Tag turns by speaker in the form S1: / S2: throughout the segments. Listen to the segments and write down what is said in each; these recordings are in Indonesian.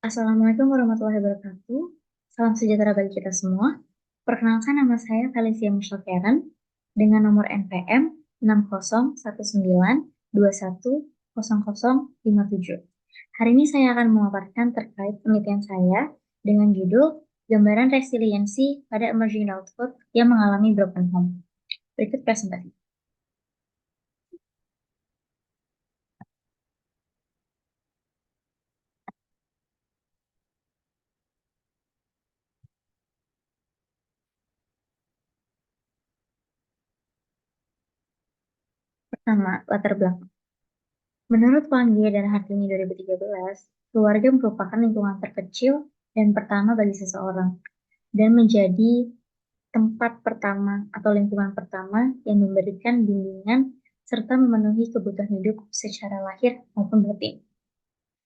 S1: Assalamualaikum warahmatullahi wabarakatuh. Salam sejahtera bagi kita semua. Perkenalkan, nama saya Felicia Michelle Karen dengan nomor NPM 6011210057. Hari ini saya akan memaparkan terkait penelitian saya dengan judul Gambaran Resiliensi pada Emerging Adulthood yang mengalami Broken Home. Berikut presentasi. Pertama, latar belakang. Menurut Wangge dan Hartini 2013, keluarga merupakan lingkungan terkecil dan pertama bagi seseorang, dan menjadi tempat pertama atau lingkungan pertama yang memberikan bimbingan serta memenuhi kebutuhan hidup secara lahir maupun batin.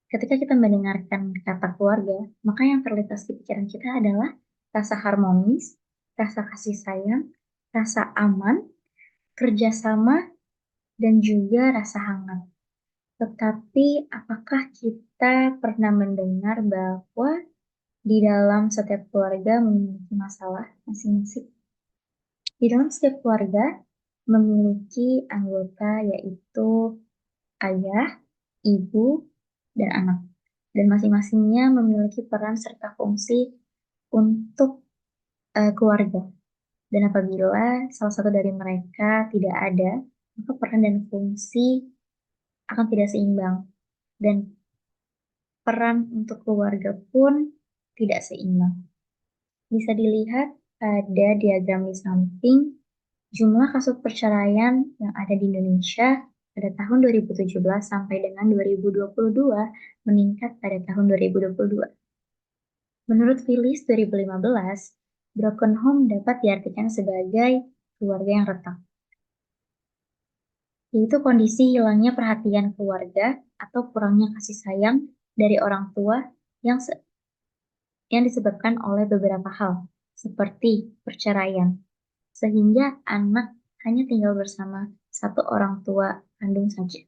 S1: Ketika kita mendengarkan kata keluarga, maka yang terlintas di pikiran kita adalah rasa harmonis, rasa kasih sayang, rasa aman, kerjasama, dan juga rasa hangat. Tetapi apakah kita pernah mendengar bahwa di dalam setiap keluarga memiliki masalah masing-masing? Di dalam setiap keluarga memiliki anggota yaitu ayah, ibu, dan anak. Dan masing-masingnya memiliki peran serta fungsi untuk keluarga. Dan apabila salah satu dari mereka tidak ada, maka peran dan fungsi akan tidak seimbang. Dan peran untuk keluarga pun tidak seimbang. Bisa dilihat pada diagram di samping, jumlah kasus perceraian yang ada di Indonesia pada tahun 2017 sampai dengan 2022 meningkat pada tahun 2022. Menurut Phyllis 2015, broken home dapat diartikan sebagai keluarga yang retak, yaitu kondisi hilangnya perhatian keluarga atau kurangnya kasih sayang dari orang tua yang disebabkan oleh beberapa hal, seperti perceraian, sehingga anak hanya tinggal bersama satu orang tua kandung saja.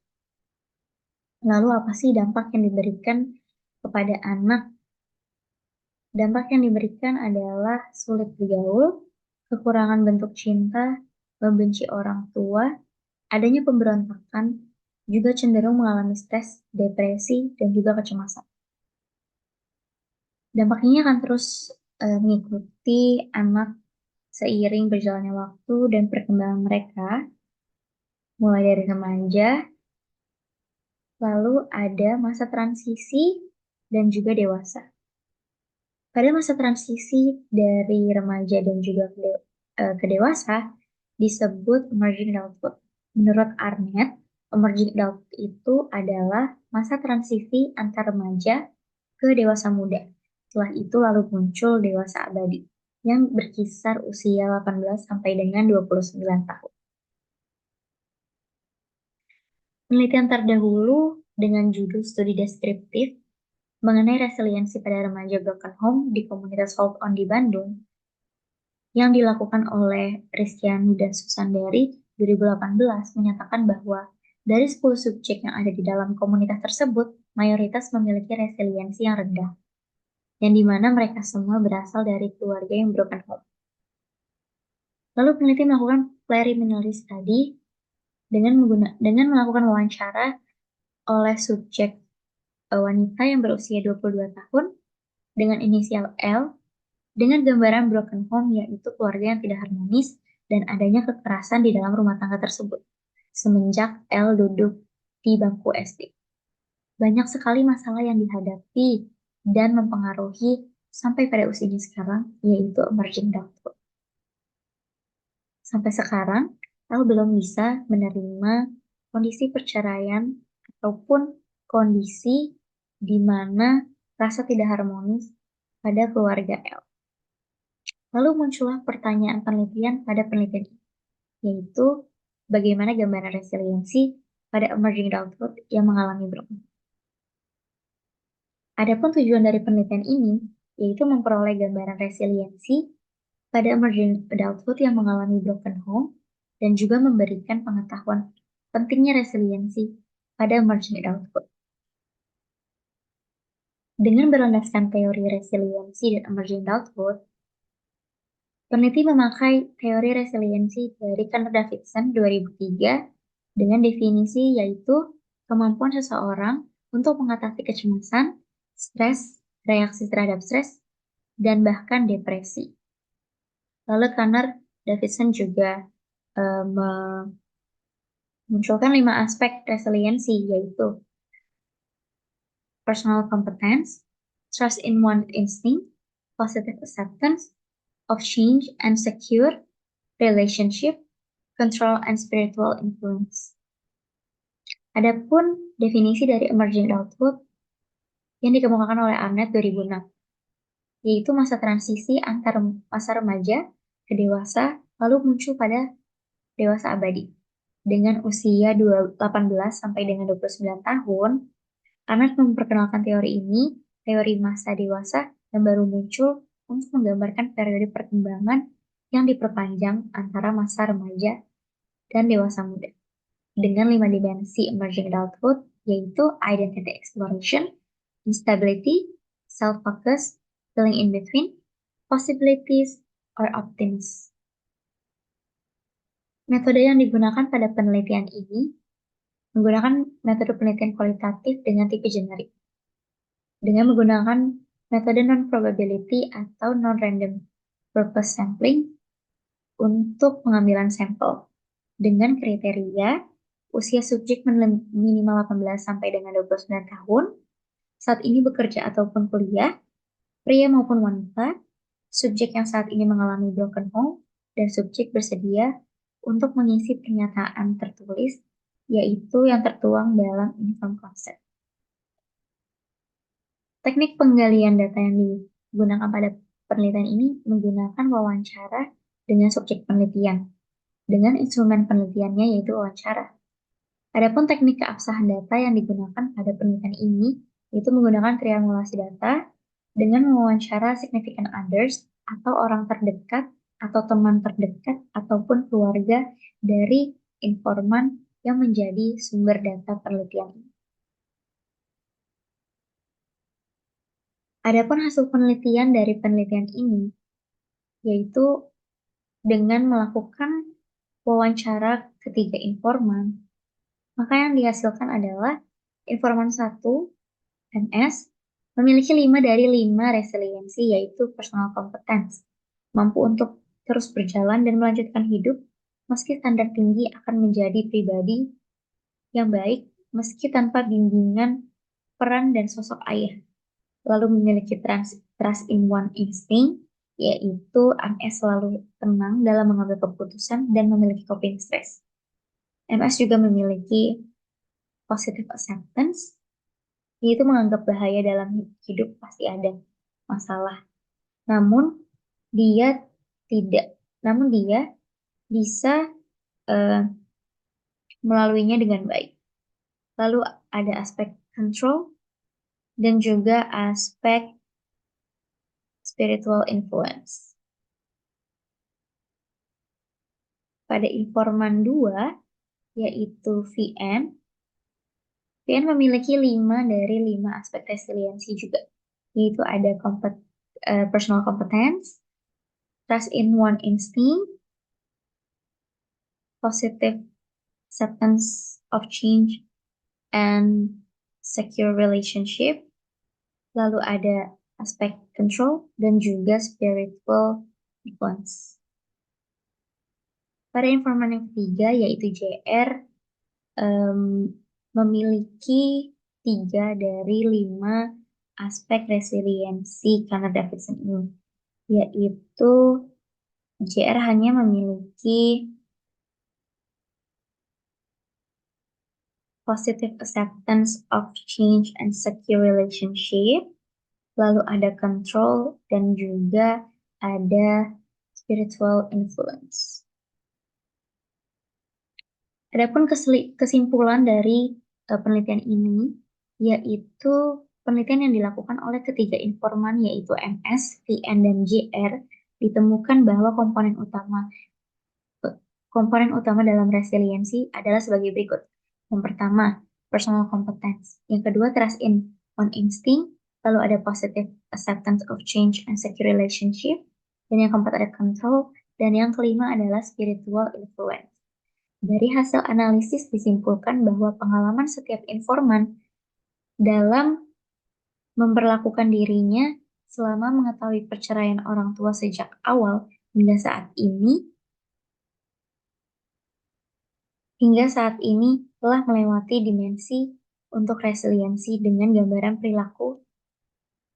S1: Lalu apa sih dampak yang diberikan kepada anak? Dampak yang diberikan adalah sulit bergaul, kekurangan bentuk cinta, membenci orang tua, adanya pemberontakan, juga cenderung mengalami stres, depresi, dan juga kecemasan. Dampak ini akan terus mengikuti anak seiring berjalannya waktu dan perkembangan mereka, mulai dari remaja, lalu ada masa transisi, dan juga dewasa. Pada masa transisi dari remaja dan juga ke dewasa disebut emerging adulthood. Menurut Arnett, emerging adulthood itu adalah masa transisi antara remaja ke dewasa muda. Setelah itu lalu muncul dewasa abadi yang berkisar usia 18 sampai dengan 29 tahun. Penelitian terdahulu dengan judul studi deskriptif mengenai resiliensi pada remaja broken home di komunitas Hold On di Bandung yang dilakukan oleh Rizkyani dan Susandari 2018 menyatakan bahwa dari 10 subjek yang ada di dalam komunitas tersebut, mayoritas memiliki resiliensi yang rendah, yang dimana mereka semua berasal dari keluarga yang broken home. Lalu peneliti melakukan preliminary study dengan melakukan wawancara oleh subjek wanita yang berusia 22 tahun dengan inisial L dengan gambaran broken home yaitu keluarga yang tidak harmonis dan adanya kekerasan di dalam rumah tangga tersebut semenjak L duduk di bangku SD. Banyak sekali masalah yang dihadapi dan mempengaruhi sampai pada usianya sekarang, yaitu emerging adulthood. Sampai sekarang, L belum bisa menerima kondisi perceraian ataupun kondisi di mana rasa tidak harmonis pada keluarga L. Lalu muncullah pertanyaan penelitian pada penelitian ini, yaitu bagaimana gambaran resiliensi pada emerging adulthood yang mengalami broken. Adapun tujuan dari penelitian ini, yaitu memperoleh gambaran resiliensi pada emerging adulthood yang mengalami broken home dan juga memberikan pengetahuan pentingnya resiliensi pada emerging adulthood. Dengan berlandaskan teori resiliensi dan emerging adulthood, peneliti memakai teori resiliensi dari Connor Davidson 2003 dengan definisi yaitu kemampuan seseorang untuk mengatasi kecemasan, stres, reaksi terhadap stres, dan bahkan depresi. Lalu Connor Davidson juga memunculkan 5 aspek resiliensi yaitu personal competence, trust in one's instinct, positive acceptance of change and secure relationship, control and spiritual influence. Adapun definisi dari emerging adulthood yang dikemukakan oleh Arnett 2006, yaitu masa transisi antara masa remaja ke dewasa, lalu muncul pada dewasa abadi. Dengan usia 18 sampai dengan 29 tahun, Arnett memperkenalkan teori ini, teori masa dewasa yang baru muncul untuk menggambarkan periode perkembangan yang diperpanjang antara masa remaja dan dewasa muda. Dengan 5 dimensi emerging adulthood, yaitu identity exploration, instability, self-focus, feeling in between, possibilities, or optimism. Metode yang digunakan pada penelitian ini menggunakan metode penelitian kualitatif dengan tipe generik. Dengan menggunakan metode non-probability atau non-random purpose sampling untuk pengambilan sampel. Dengan kriteria usia subjek minimal 18 sampai dengan 29 tahun, saat ini bekerja ataupun kuliah, pria maupun wanita, subjek yang saat ini mengalami broken home, dan subjek bersedia untuk mengisi pernyataan tertulis, yaitu yang tertuang dalam informed consent. Teknik penggalian data yang digunakan pada penelitian ini menggunakan wawancara dengan subjek penelitian, dengan instrumen penelitiannya yaitu wawancara. Adapun teknik keabsahan data yang digunakan pada penelitian ini yaitu menggunakan triangulasi data dengan mewawancara significant others atau orang terdekat atau teman terdekat ataupun keluarga dari informan yang menjadi sumber data penelitian ini. Adapun hasil penelitian dari penelitian ini yaitu dengan melakukan wawancara ketiga informan, maka yang dihasilkan adalah informan 1, MS, memiliki 5 dari 5 resiliensi yaitu personal competence, mampu untuk terus berjalan dan melanjutkan hidup meski standar tinggi akan menjadi pribadi yang baik meski tanpa bimbingan peran dan sosok ayah. Lalu memiliki trust in one instinct, yaitu MS selalu tenang dalam mengambil keputusan dan memiliki coping stress. MS juga memiliki positive acceptance, yaitu menganggap bahaya dalam hidup pasti ada masalah. Namun dia bisa melaluinya dengan baik. Lalu ada aspek control dan juga aspek spiritual influence. Pada informan 2, yaitu VN memiliki 5 dari 5 aspek resiliensi juga, yaitu ada personal competence, trust in one instinct, positive acceptance of change and secure relationship, lalu ada aspek control dan juga spiritual influence. Pada informan yang ketiga, yaitu JR, memiliki 3 dari 5 aspek resiliensi Connor Davidson ini, yaitu JR hanya memiliki positive acceptance of change and secure relationship, lalu ada control dan juga ada spiritual influence. Adapun kesimpulan dari penelitian ini yaitu penelitian yang dilakukan oleh ketiga informan yaitu MS, VN, dan JR ditemukan bahwa komponen utama dalam resiliensi adalah sebagai berikut. Yang pertama, personal competence. Yang kedua, trust in one instinct. Lalu ada positive acceptance of change and secure relationship. Dan yang keempat ada control. Dan yang kelima adalah spiritual influence. Dari hasil analisis disimpulkan bahwa pengalaman setiap informan dalam memperlakukan dirinya selama mengetahui perceraian orang tua sejak hingga saat ini telah melewati dimensi untuk resiliensi dengan gambaran perilaku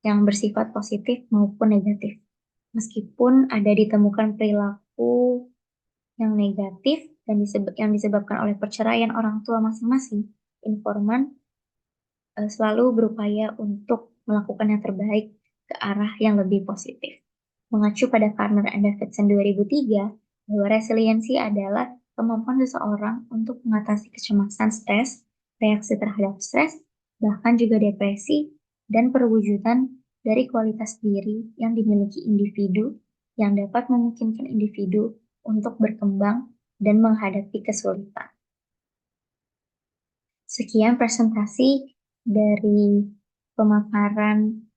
S1: yang bersifat positif maupun negatif. Meskipun ada ditemukan perilaku yang negatif dan yang disebabkan oleh perceraian orang tua masing-masing, informan selalu berupaya untuk melakukan yang terbaik ke arah yang lebih positif. Mengacu pada Karner and Davidson 2003, bahwa resiliensi adalah kemampuan seseorang untuk mengatasi kecemasan stres, reaksi terhadap stres, bahkan juga depresi, dan perwujudan dari kualitas diri yang dimiliki individu yang dapat memungkinkan individu untuk berkembang dan menghadapi kesulitan. Sekian presentasi dari pemaparan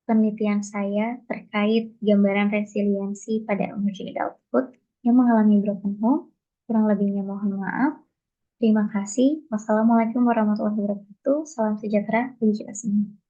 S1: penelitian saya terkait gambaran resiliensi pada emerging adulthood yang mengalami broken home. Kurang lebihnya mohon maaf. Terima kasih. Wassalamualaikum warahmatullahi wabarakatuh. Salam sejahtera bagi kita semua.